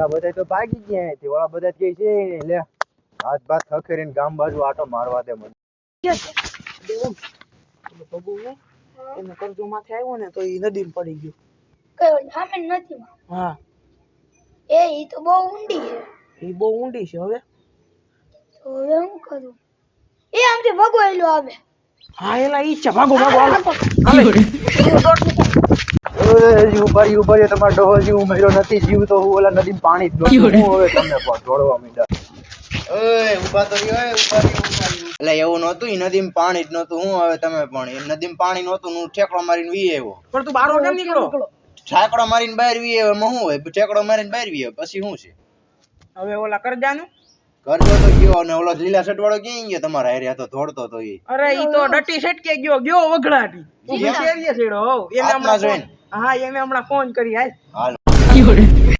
ઓલા બધા તો ભાગી ગયા અહીંથી. ઓલા બધા કે છે લે હાથ બાથ ખખેરીને ગામ બાજુ આટો મારવા દે મને. એને કરજો માથે આવ્યો ને તો એ નદીમાં પડી ગયો. કયો સામે નથી. હા ઈ તો બહુ ઊંડી છે. એ બહુ ઊંડી છે. હવે તો હવે હું કરું? આમથી ભગવાયેલો આવે. હા એલા ઈ છે. ભાગો હાલો. ઉભા રહ્યો તમારો ડોહો જીવ મેળ્યો નથી. જીવ તો હું ઓલા નદીમાં પાણી જ દોડું. હું હવે તમને પણ દોડવા માંડ્યા. ઓય ઉભા તો રહ્યો. એટલે એવું નહોતું. ઈ નદીમાં પાણી જ નહોતું. હું હવે તમે પણ એ નદીમાં પાણી નહોતું. હું ઠેકડો મારીને વી આવ્યો. પણ તું બારો કેમ નીકળો? ઠેકડો મારીને બહાર વી આવ્યો. એમાં શું હોય? ઠેકડો મારીને બહાર વી આવ્યો પછી શું છે? હવે ઓલા કરજાનું કરજો તો ગયો ને ઓલો લીલા શર્ટ વાળો ક્યાં ગયો તમારા હારે? તો દોડતો તો ઈ. અરે ઈ તો ડટી સટકે ગયો વગડાટી. તું વિચારીએ છેડો. એને હમણાં હા એને હમણાં ફોન કરી. હાલ